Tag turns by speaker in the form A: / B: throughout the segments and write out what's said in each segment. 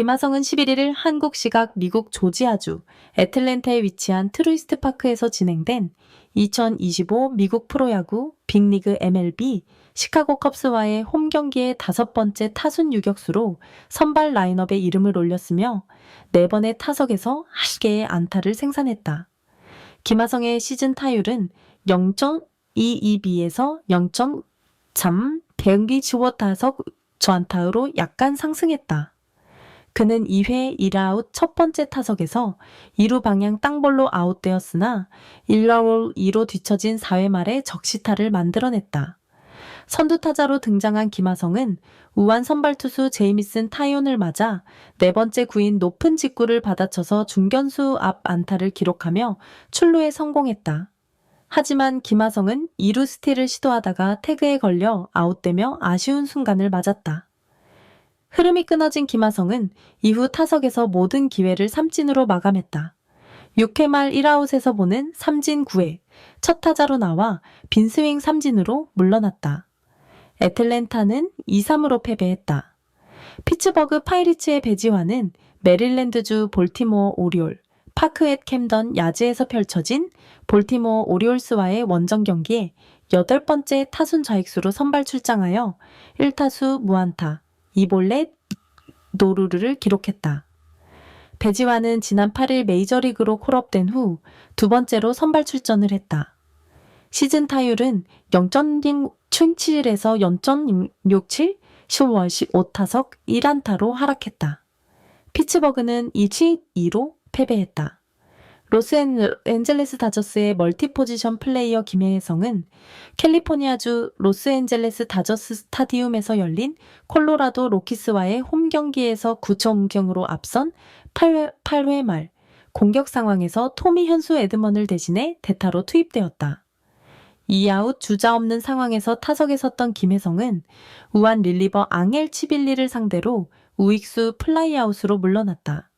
A: 김하성은 11일 한국 시각 미국 조지아주 애틀랜타에 위치한 트루이스트 파크에서 진행된 2025 미국 프로야구 빅리그 MLB 시카고 컵스와의 홈 경기의 5번째 타순 유격수로 선발 라인업에 이름을 올렸으며 4번의 타석에서 1개의 안타를 생산했다. 김하성의 시즌 타율은 0.22b에서 0.3 경기 주워 타석 저안타로 약간 상승했다. 그는 2회 1아웃 첫 번째 타석에서 2루 방향 땅볼로 아웃되었으나 1아웃 2로 뒤처진 4회 말에 적시타를 만들어냈다. 선두타자로 등장한 김하성은 우한 선발 투수 제이미슨 타이온을 맞아 4번째 구인 높은 직구를 받아쳐서 중견수 앞 안타를 기록하며 출루에 성공했다. 하지만 김하성은 2루 스틸을 시도하다가 태그에 걸려 아웃되며 아쉬운 순간을 맞았다. 흐름이 끊어진 김하성은 이후 타석에서 모든 기회를 삼진으로 마감했다. 6회 말 1아웃에서 보는 삼진 9회, 첫 타자로 나와 빈스윙 삼진으로 물러났다. 애틀랜타는 2-3으로 패배했다. 피츠버그 파이리츠의 배지환은 메릴랜드주 볼티모어 오리올, 파크 앳 캠던 야즈에서 펼쳐진 볼티모어 오리올스와의 원정 경기에 8번째 타순 좌익수로 선발 출장하여 1타수 무안타, 2볼넷 노루를 기록했다. 배지환은 지난 8일 메이저리그로 콜업된 후 2번째로 선발 출전을 했다. 시즌 타율은 0.67에서 0.67, 15타석 1안타로 하락했다. 피츠버그는 2-2로 패배했다. 로스앤젤레스 다저스의 멀티포지션 플레이어 김혜성은 캘리포니아주 로스앤젤레스 다저스 스타디움에서 열린 콜로라도 로키스와의 홈 경기에서 9점 앞선 8회 말 공격 상황에서 토미 현수 에드먼을 대신해 대타로 투입되었다. 2아웃 주자 없는 상황에서 타석에 섰던 김혜성은 우한 릴리버 앙헬 치빌리를 상대로 우익수 플라이아웃으로 물러났다.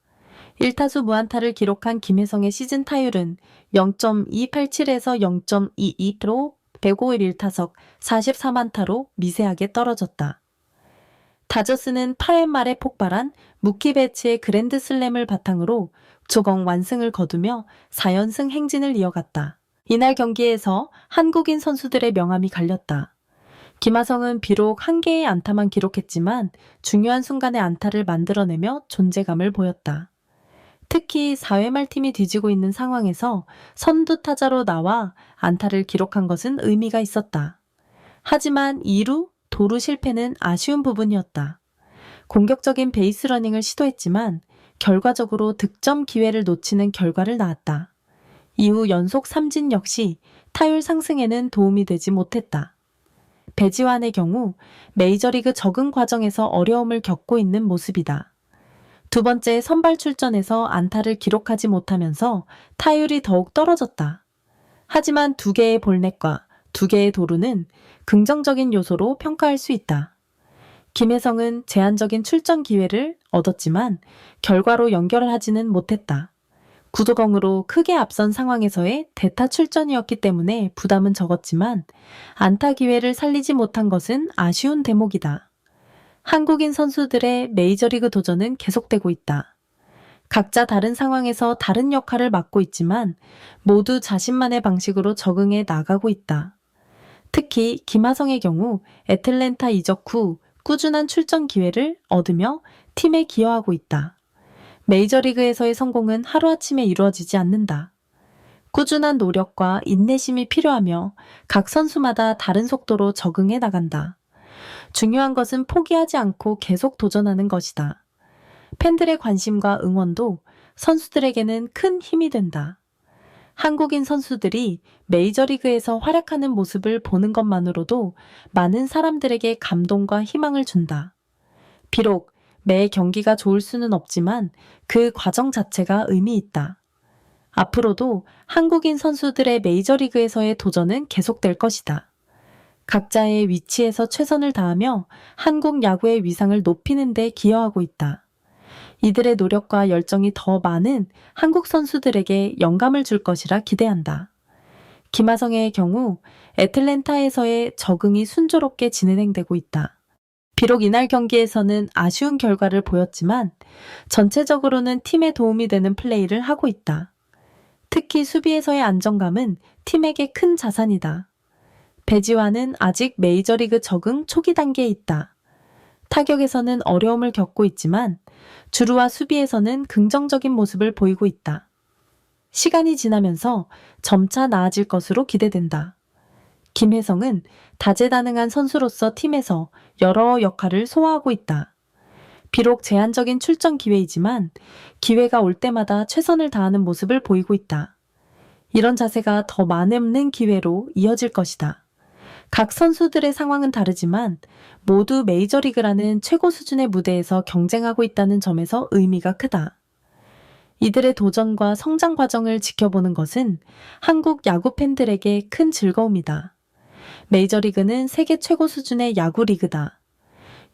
A: 1타수 무안타를 기록한 김혜성의 시즌 타율은 0.287에서 0.22로 105일 1타석 44만타로 미세하게 떨어졌다. 다저스는 8회 말에 폭발한 무키 배츠의 그랜드 슬램을 바탕으로 조공 완승을 거두며 4연승 행진을 이어갔다. 이날 경기에서 한국인 선수들의 명함이 갈렸다. 김하성은 비록 1개의 안타만 기록했지만 중요한 순간에 안타를 만들어내며 존재감을 보였다. 특히 4회 말 팀이 뒤지고 있는 상황에서 선두 타자로 나와 안타를 기록한 것은 의미가 있었다. 하지만 2루 도루 실패는 아쉬운 부분이었다. 공격적인 베이스 러닝을 시도했지만 결과적으로 득점 기회를 놓치는 결과를 낳았다. 이후 연속 삼진 역시 타율 상승에는 도움이 되지 못했다. 배지환의 경우 메이저리그 적응 과정에서 어려움을 겪고 있는 모습이다. 2번째 선발 출전에서 안타를 기록하지 못하면서 타율이 더욱 떨어졌다. 하지만 2개의 볼넷과 2개의 도루는 긍정적인 요소로 평가할 수 있다. 김혜성은 제한적인 출전 기회를 얻었지만 결과로 연결을 하지는 못했다. 9도0으로 크게 앞선 상황에서의 대타 출전이었기 때문에 부담은 적었지만 안타 기회를 살리지 못한 것은 아쉬운 대목이다. 한국인 선수들의 메이저리그 도전은 계속되고 있다. 각자 다른 상황에서 다른 역할을 맡고 있지만 모두 자신만의 방식으로 적응해 나가고 있다. 특히 김하성의 경우 애틀랜타 이적 후 꾸준한 출전 기회를 얻으며 팀에 기여하고 있다. 메이저리그에서의 성공은 하루아침에 이루어지지 않는다. 꾸준한 노력과 인내심이 필요하며 각 선수마다 다른 속도로 적응해 나간다. 중요한 것은 포기하지 않고 계속 도전하는 것이다. 팬들의 관심과 응원도 선수들에게는 큰 힘이 된다. 한국인 선수들이 메이저리그에서 활약하는 모습을 보는 것만으로도 많은 사람들에게 감동과 희망을 준다. 비록 매 경기가 좋을 수는 없지만 그 과정 자체가 의미 있다. 앞으로도 한국인 선수들의 메이저리그에서의 도전은 계속될 것이다. 각자의 위치에서 최선을 다하며 한국 야구의 위상을 높이는 데 기여하고 있다. 이들의 노력과 열정이 더 많은 한국 선수들에게 영감을 줄 것이라 기대한다. 김하성의 경우 애틀랜타에서의 적응이 순조롭게 진행되고 있다. 비록 이날 경기에서는 아쉬운 결과를 보였지만 전체적으로는 팀에 도움이 되는 플레이를 하고 있다. 특히 수비에서의 안정감은 팀에게 큰 자산이다. 배지환은 아직 메이저리그 적응 초기 단계에 있다. 타격에서는 어려움을 겪고 있지만 주루와 수비에서는 긍정적인 모습을 보이고 있다. 시간이 지나면서 점차 나아질 것으로 기대된다. 김혜성은 다재다능한 선수로서 팀에서 여러 역할을 소화하고 있다. 비록 제한적인 출전 기회이지만 기회가 올 때마다 최선을 다하는 모습을 보이고 있다. 이런 자세가 더 많은 기회로 이어질 것이다. 각 선수들의 상황은 다르지만 모두 메이저리그라는 최고 수준의 무대에서 경쟁하고 있다는 점에서 의미가 크다. 이들의 도전과 성장 과정을 지켜보는 것은 한국 야구 팬들에게 큰 즐거움이다. 메이저리그는 세계 최고 수준의 야구 리그다.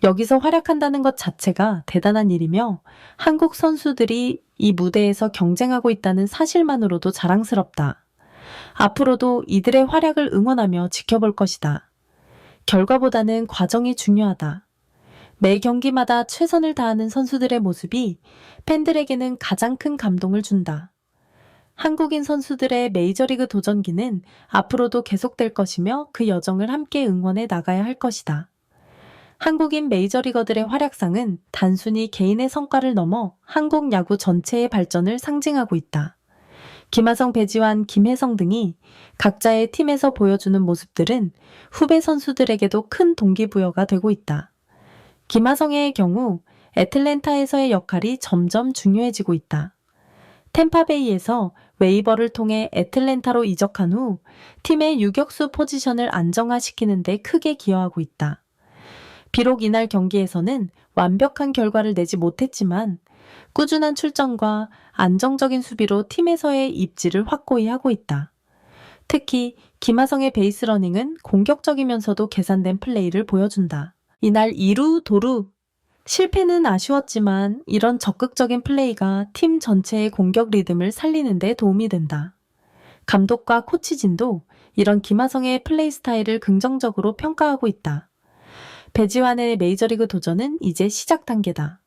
A: 여기서 활약한다는 것 자체가 대단한 일이며 한국 선수들이 이 무대에서 경쟁하고 있다는 사실만으로도 자랑스럽다. 앞으로도 이들의 활약을 응원하며 지켜볼 것이다. 결과보다는 과정이 중요하다. 매 경기마다 최선을 다하는 선수들의 모습이 팬들에게는 가장 큰 감동을 준다. 한국인 선수들의 메이저리그 도전기는 앞으로도 계속될 것이며 그 여정을 함께 응원해 나가야 할 것이다. 한국인 메이저리거들의 활약상은 단순히 개인의 성과를 넘어 한국 야구 전체의 발전을 상징하고 있다. 김하성, 배지환, 김혜성 등이 각자의 팀에서 보여주는 모습들은 후배 선수들에게도 큰 동기부여가 되고 있다. 김하성의 경우 애틀랜타에서의 역할이 점점 중요해지고 있다. 템파베이에서 웨이버를 통해 애틀랜타로 이적한 후 팀의 유격수 포지션을 안정화시키는 데 크게 기여하고 있다. 비록 이날 경기에서는 완벽한 결과를 내지 못했지만 꾸준한 출전과 안정적인 수비로 팀에서의 입지를 확고히 하고 있다. 특히 김하성의 베이스러닝은 공격적이면서도 계산된 플레이를 보여준다. 이날 2루 도루 실패는 아쉬웠지만 이런 적극적인 플레이가 팀 전체의 공격 리듬을 살리는 데 도움이 된다. 감독과 코치진도 이런 김하성의 플레이 스타일을 긍정적으로 평가하고 있다. 배지환의 메이저리그 도전은 이제 시작 단계다.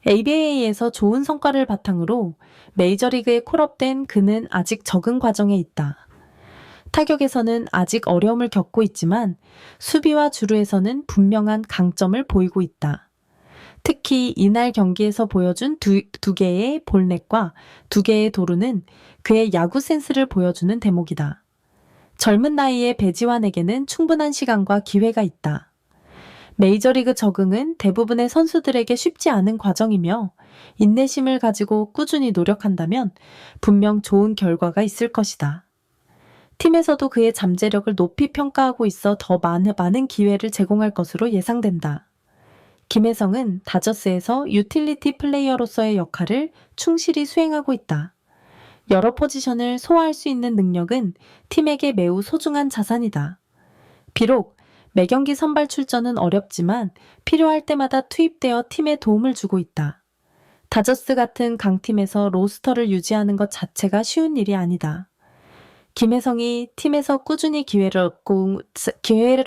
A: ABA에서 좋은 성과를 바탕으로 메이저리그에 콜업된 그는 아직 적응 과정에 있다. 타격에서는 아직 어려움을 겪고 있지만 수비와 주루에서는 분명한 강점을 보이고 있다. 특히 이날 경기에서 보여준 두 개의 볼넷과 2개의 도루는 그의 야구 센스를 보여주는 대목이다. 젊은 나이의 배지환에게는 충분한 시간과 기회가 있다. 메이저리그 적응은 대부분의 선수들에게 쉽지 않은 과정이며 인내심을 가지고 꾸준히 노력한다면 분명 좋은 결과가 있을 것이다. 팀에서도 그의 잠재력을 높이 평가하고 있어 더 많은 기회를 제공할 것으로 예상된다. 김혜성은 다저스에서 유틸리티 플레이어로서의 역할을 충실히 수행하고 있다. 여러 포지션을 소화할 수 있는 능력은 팀에게 매우 소중한 자산이다. 비록 매경기 선발 출전은 어렵지만 필요할 때마다 투입되어 팀에 도움을 주고 있다. 다저스 같은 강팀에서 로스터를 유지하는 것 자체가 쉬운 일이 아니다. 김혜성이 팀에서 꾸준히 기회를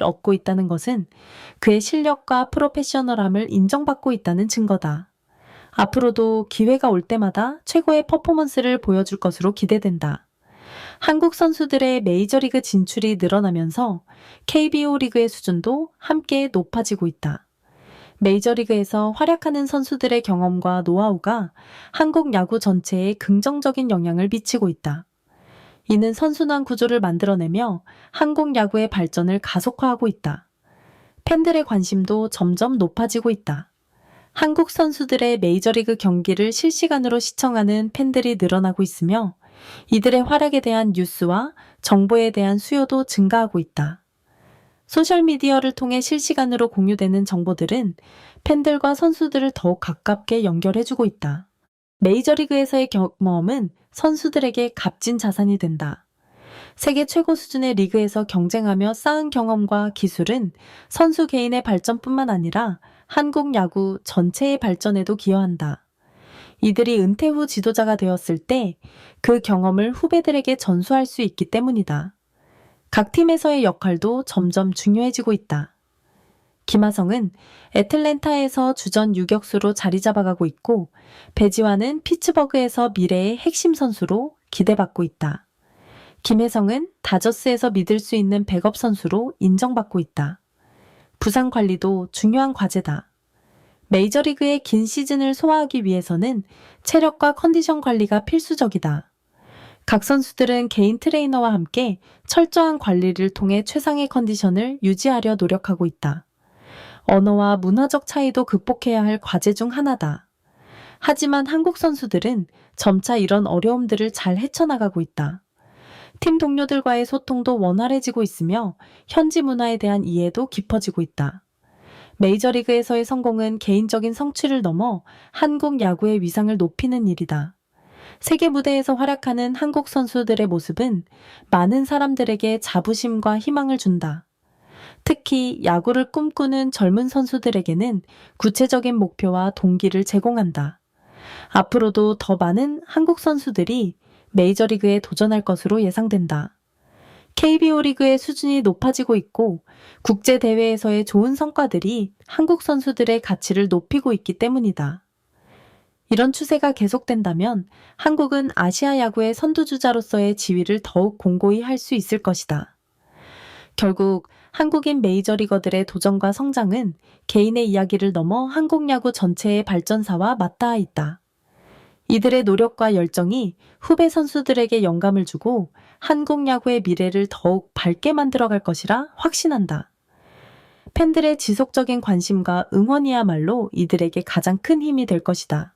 A: 얻고 있다는 것은 그의 실력과 프로페셔널함을 인정받고 있다는 증거다. 앞으로도 기회가 올 때마다 최고의 퍼포먼스를 보여줄 것으로 기대된다. 한국 선수들의 메이저리그 진출이 늘어나면서 KBO 리그의 수준도 함께 높아지고 있다. 메이저리그에서 활약하는 선수들의 경험과 노하우가 한국 야구 전체에 긍정적인 영향을 미치고 있다. 이는 선순환 구조를 만들어내며 한국 야구의 발전을 가속화하고 있다. 팬들의 관심도 점점 높아지고 있다. 한국 선수들의 메이저리그 경기를 실시간으로 시청하는 팬들이 늘어나고 있으며 이들의 활약에 대한 뉴스와 정보에 대한 수요도 증가하고 있다. 소셜미디어를 통해 실시간으로 공유되는 정보들은 팬들과 선수들을 더욱 가깝게 연결해주고 있다. 메이저리그에서의 경험은 선수들에게 값진 자산이 된다. 세계 최고 수준의 리그에서 경쟁하며 쌓은 경험과 기술은 선수 개인의 발전뿐만 아니라 한국 야구 전체의 발전에도 기여한다. 이들이 은퇴 후 지도자가 되었을 때 그 경험을 후배들에게 전수할 수 있기 때문이다. 각 팀에서의 역할도 점점 중요해지고 있다. 김하성은 애틀랜타에서 주전 유격수로 자리 잡아가고 있고 배지환은 피츠버그에서 미래의 핵심 선수로 기대받고 있다. 김혜성은 다저스에서 믿을 수 있는 백업 선수로 인정받고 있다. 부상 관리도 중요한 과제다. 메이저리그의 긴 시즌을 소화하기 위해서는 체력과 컨디션 관리가 필수적이다. 각 선수들은 개인 트레이너와 함께 철저한 관리를 통해 최상의 컨디션을 유지하려 노력하고 있다. 언어와 문화적 차이도 극복해야 할 과제 중 하나다. 하지만 한국 선수들은 점차 이런 어려움들을 잘 헤쳐나가고 있다. 팀 동료들과의 소통도 원활해지고 있으며 현지 문화에 대한 이해도 깊어지고 있다. 메이저리그에서의 성공은 개인적인 성취를 넘어 한국 야구의 위상을 높이는 일이다. 세계 무대에서 활약하는 한국 선수들의 모습은 많은 사람들에게 자부심과 희망을 준다. 특히 야구를 꿈꾸는 젊은 선수들에게는 구체적인 목표와 동기를 제공한다. 앞으로도 더 많은 한국 선수들이 메이저리그에 도전할 것으로 예상된다. KBO 리그의 수준이 높아지고 있고 국제대회에서의 좋은 성과들이 한국 선수들의 가치를 높이고 있기 때문이다. 이런 추세가 계속된다면 한국은 아시아 야구의 선두주자로서의 지위를 더욱 공고히 할 수 있을 것이다. 결국 한국인 메이저리거들의 도전과 성장은 개인의 이야기를 넘어 한국 야구 전체의 발전사와 맞닿아 있다. 이들의 노력과 열정이 후배 선수들에게 영감을 주고 한국 야구의 미래를 더욱 밝게 만들어갈 것이라 확신한다. 팬들의 지속적인 관심과 응원이야말로 이들에게 가장 큰 힘이 될 것이다.